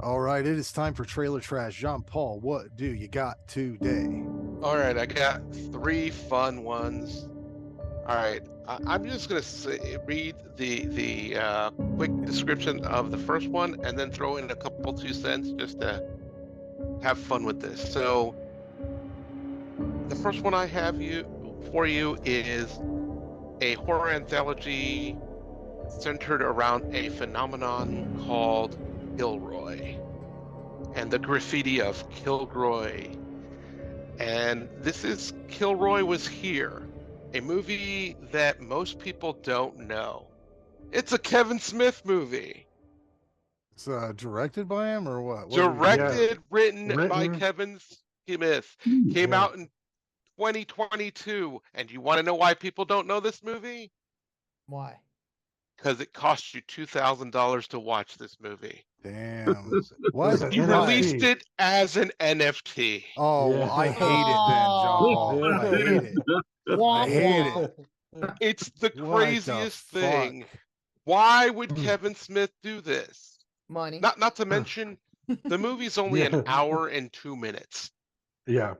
All right, it is time for trailer trash. Jean-Paul, what do you got today? All right, I got three fun ones. All right, I'm just gonna read the quick description of the first one, and then throw in a couple 2 cents just to have fun with this. So the first one I have for you is a horror anthology centered around a phenomenon called Kilroy and the graffiti of Kilroy. And this is Kilroy Was Here, a movie that most people don't know. It's a Kevin Smith movie. It's directed by him or what? Directed, written by Written. Kevin Smith. Came out in 2022. And you want to know why people don't know this movie? Why? Because it cost you $2,000 to watch this movie. Damn. What? You released it as an NFT. Oh, Yeah. I hate it then, Jean-Paul. I hate it. I hate it. It's the What the craziest thing. fuck? Why would Kevin Smith do this? Money. Not to mention, the movie's only an hour and 2 minutes. Yeah.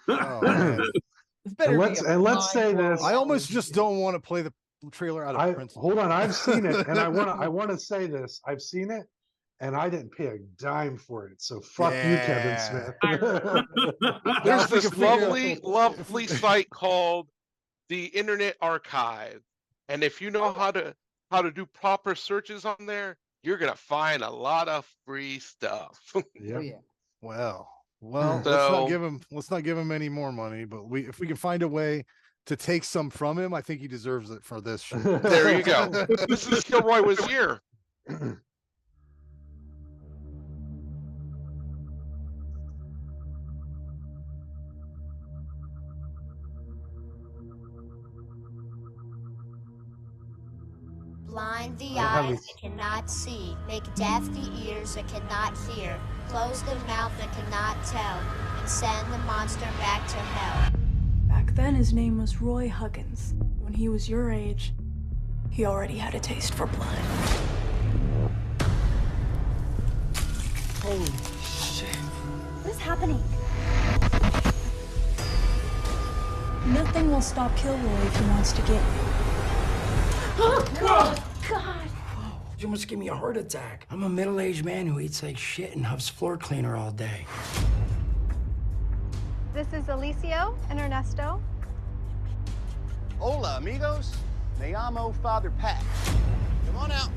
Oh, man. It's better And let's say this. I almost just don't want to play the trailer out of principle. Hold on, I've seen it, and I want to say this. I've seen it, and I didn't pay a dime for it. So fuck you, Kevin Smith. There's this lovely site called the Internet Archive, and if you know how to do proper searches on there, you're gonna find a lot of free stuff. Yeah. Well, So- let's not give him any more money, but if we can find a way to take some from him, I think he deserves it for this shit. There you go. This is Kilroy Was Here. Blind the how eyes we- that cannot see, make deaf the ears that cannot hear, close the mouth that cannot tell, and send the monster back to hell. Back then, his name was Roy Huggins. When he was your age, he already had a taste for blood. Holy shit. What is happening? Nothing will stop Kilroy if he wants to get you. Oh, God! You almost gave me a heart attack. I'm a middle-aged man who eats like shit and huffs floor cleaner all day. This is Alicio and Ernesto. Hola, amigos. Me llamo Father Pat. Come on out.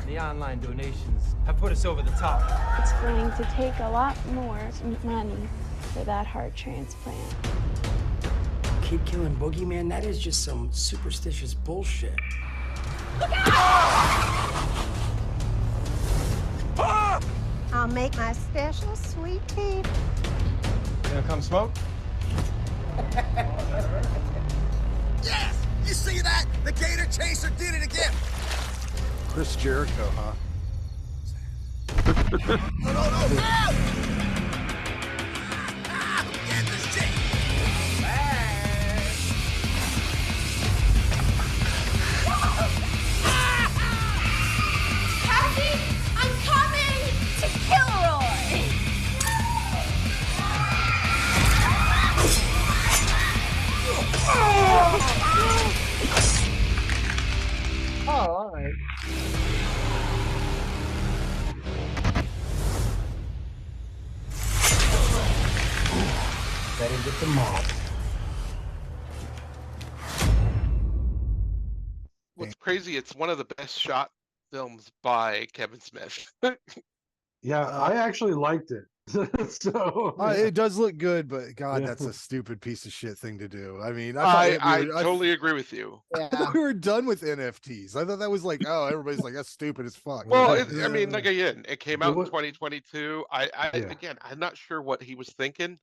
The online donations have put us over the top. It's going to take a lot more money for that heart transplant. Kid killing boogeyman, that is just some superstitious bullshit. I'll make my special sweet tea. You gonna come smoke? Yes! You see that? The Gator Chaser did it again! Chris Jericho, huh? No! Get this shit! Cassie, I'm coming to Kilroy! Oh, all right. Better get the mob. What's crazy, it's one of the best shot films by Kevin Smith. Yeah, I actually liked it. So It does look good, but God, Yeah. that's a stupid piece of shit thing to do. I mean, I totally agree with you. I thought we were done with NFTs. I thought that was like, oh, everybody's like, that's stupid as fuck. Well, Yeah. I mean, like again, it came out in What- 2022. Yeah. Again, I'm not sure what he was thinking,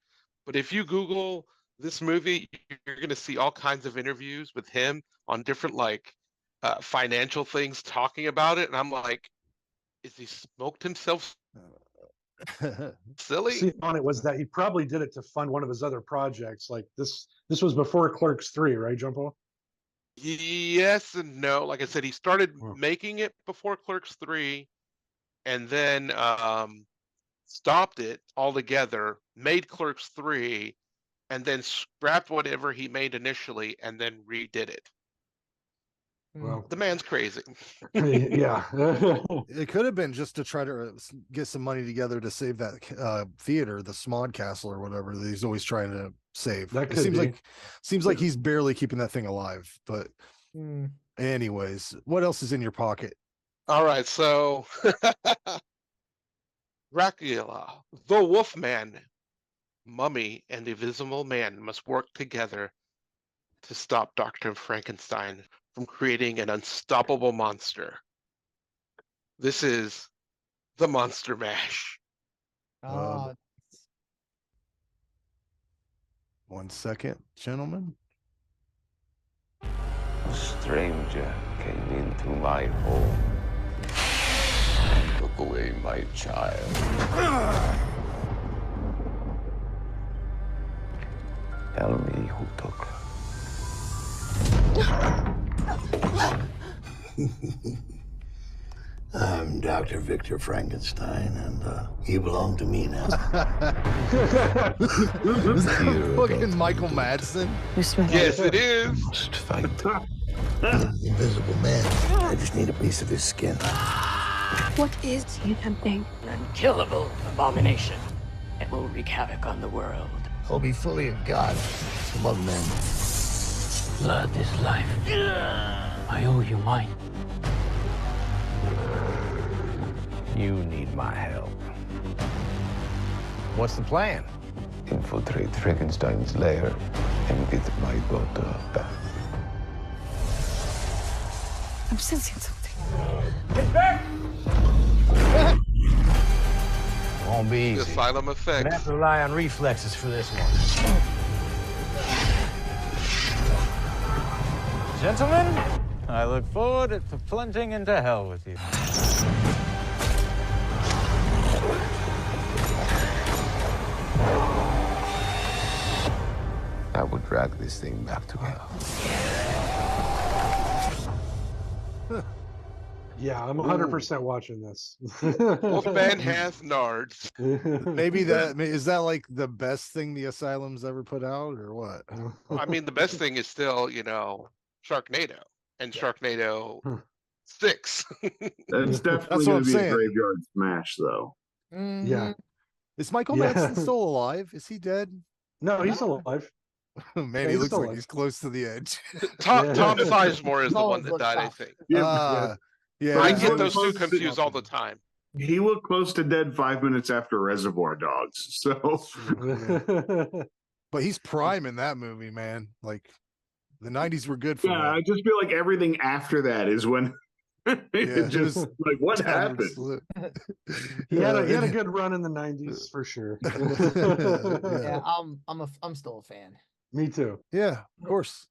but if you Google this movie, you're going to see all kinds of interviews with him on different financial things talking about it, and I'm like, is he smoked himself silly? see on it was that he probably did it to fund one of his other projects. Like this was before Clerks 3, right, Jean-Paul? Yes and no. Like I said, he started Oh. making it before Clerks 3, and then stopped it altogether, made Clerks 3, and then scrapped whatever he made initially and then redid it. Well, The man's crazy. yeah. It could have been just to try to get some money together to save that theater, the Smod Castle or whatever that he's always trying to save. That It could seems be. like he's barely keeping that thing alive. But Mm. anyways, what else is in your pocket? All right, so Dracula, the Wolfman, Mummy, and the Invisible Man must work together to stop Dr. Frankenstein from creating an unstoppable monster. This is the Monster Mash. Oh, 1 second, gentlemen. A stranger came into my home and took away my child. Tell me who took her. I'm Dr. Victor Frankenstein, and you belong to me now. Fucking Michael Madsen. Yes, it is. Must fight. The Invisible Man. I just need a piece of his skin. What is he attempting? An unkillable abomination. It will wreak havoc on the world. I'll be fully a god among men. Blood is life. I owe you mine. You need my help. What's the plan? Infiltrate Frankenstein's lair and get my daughter back. I'm sensing something. Won't be The easy. Asylum Gonna Effect. have to rely on reflexes for this one. Gentlemen, I look forward to plunging into hell with you. I would drag this thing back to hell. Yeah, I'm 100% watching this. Wolfman has nards. Maybe that is that like the best thing the Asylum's ever put out, or what? I mean, the best thing is still, Sharknado and Sharknado 6. That's definitely That's what going I'm to be a saying. graveyard smash, though. Yeah. Is Michael Yeah. Madsen still alive? Is he dead? No, he's alive. Man, Yeah, he he's looks still like alive. he's close to the edge. Tom Yeah. Sizemore is the one Always that looks died, I tough. think. Yeah. I He's get looked those two close to- confused all the time. He looked close to dead 5 minutes after Reservoir Dogs. So But he's prime in that movie, man. Like the 90s were good for yeah, I him. just feel like everything after that is when Yeah, it just was like what happened. absolute- He had a and- good run in the 90s for sure. yeah. I'm still a fan. Me too. Yeah, of course.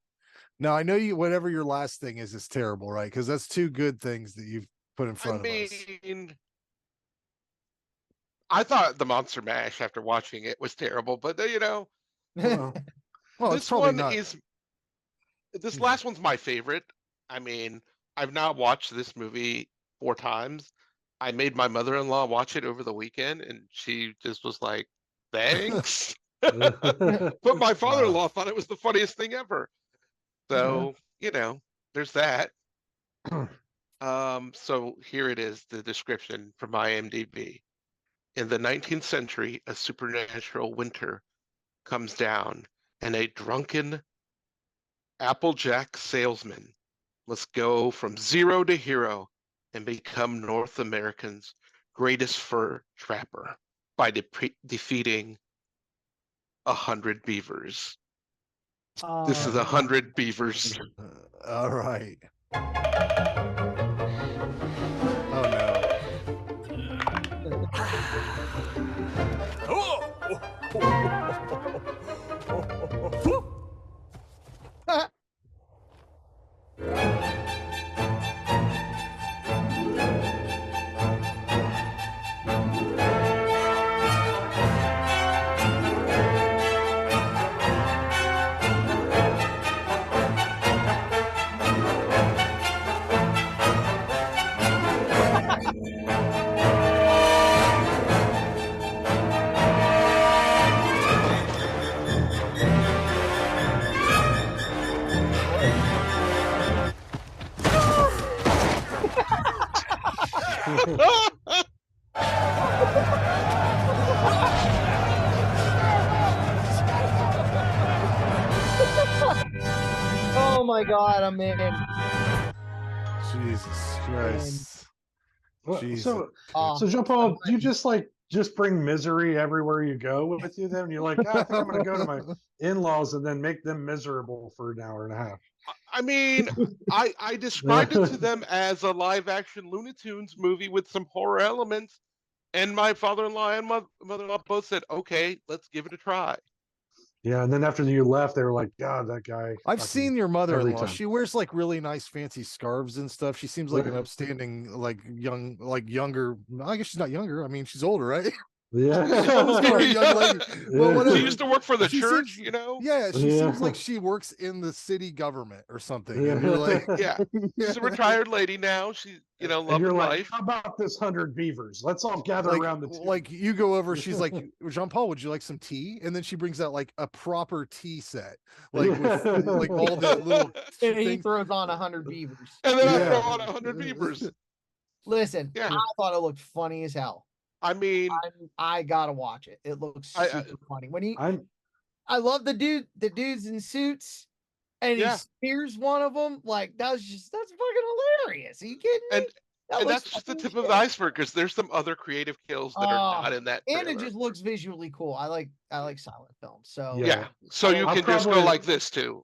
Now I know you. Whatever your last thing is terrible, right? Because that's two good things that you've put in I front of us. mean, I thought the Monster Mash after watching it was terrible, but Well, Well, it's this probably one not. is. This last one's my favorite. I mean, I've now watched this movie 4 times. I made my mother-in-law watch it over the weekend, and she just was like, "Thanks." But my father-in-law thought it was the funniest thing ever. So, there's that. So here it is, the description from IMDb. In the 19th century, a supernatural winter comes down, and a drunken Applejack salesman must go from zero to hero and become North America's greatest fur trapper by defeating 100 beavers. This is 100 beavers. All right. Oh no. Oh my god, I'm in. Jesus Christ. Jesus. So Jean-Paul, do you just bring misery everywhere you go with you then? You're like, I think I'm gonna go to my in-laws and then make them miserable for an hour and a half. I mean, I described it to them as a live action Looney Tunes movie with some horror elements, and my father-in-law and mother-in-law both said, okay, let's give it a try. Yeah, and then after you left, they were like, God, that guy. I've seen your mother-in-law. time. She wears like really nice fancy scarves and stuff. She seems like an upstanding, younger. I guess she's not younger. I mean, she's older, right? Yeah. Young lady. Well, she used to work for the church, seems, Yeah, she seems like she works in the city government or something. And you're like, yeah, she's a retired lady now. She, loving life. How about this 100 beavers? Let's all gather around the tea. Like you go over, she's like, Jean-Paul, would you like some tea? And then she brings out like a proper tea set, like with like all the little. And he throws on 100 beavers. And then I throw on 100 beavers. Listen, I thought it looked funny as hell. I mean, I gotta watch it. It looks super funny. When I love the dudes in suits, and he spears one of them. Like that's fucking hilarious. Are you kidding me? And that's just the tip of the iceberg, because there's some other creative kills that are not in that trailer. And it just looks visually cool. I like silent films. So so you can just go like this too.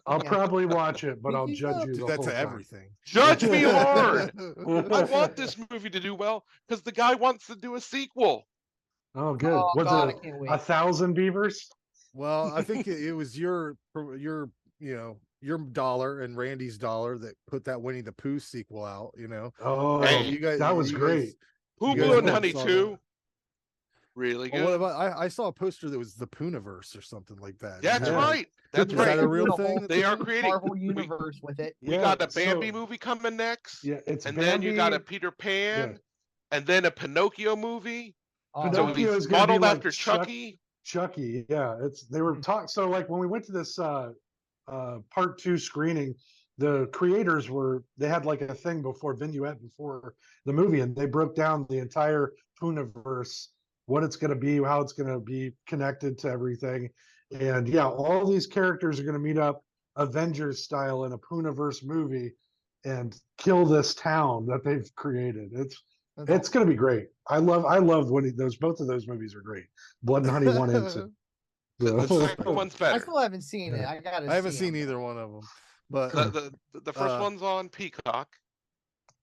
I'll probably watch it, but I'll judge you. That's everything. Judge me hard. I want this movie to do well because the guy wants to do a sequel. Oh, good. Was it 1,000 beavers? Well, I think it was your dollar and Randy's dollar that put that Winnie the Pooh sequel out. Oh, hey, you guys, that was great. Pooh Blue and Honey 2. Really good. What about, I saw a poster that was the Pooniverse or something like that. That's right. That's Is right. that a real thing? They are creating Marvel universe with it. We got a Bambi movie coming next. Yeah, and then you got a Peter Pan, and then a Pinocchio movie. Pinocchio is modeled be after like Chucky. Chucky, yeah. They were talking. So like when we went to this part 2 screening, the creators they had like a thing vignette before the movie, and they broke down the entire Pooniverse, what it's going to be, how it's going to be connected to everything. And all these characters are going to meet up Avengers style in a Pooniverse movie and kill this town that they've created. It's going to be great. I love when both of those movies are great. Blood and Honey 1 and 2. The second one's better. I still haven't seen it. I haven't seen either one of them. But the first one's on Peacock.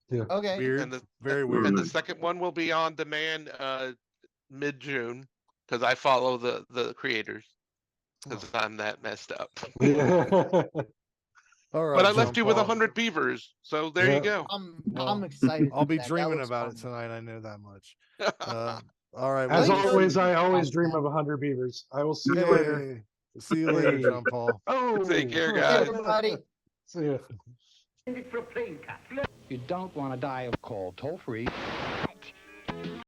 Yeah. Okay. Weird. Very weird. And the second one will be on demand mid-June, because I follow the creators, because I'm that messed up. All right, but I left you with 100 beavers, so there you go. I'm excited. I'll be dreaming about it tonight. I know that much. All right. As always, I always dream of 100 beavers. I will see you later. See you later, Jean-Paul. Take care, guys. Everybody. See ya. You don't want to die of cold. Toll free.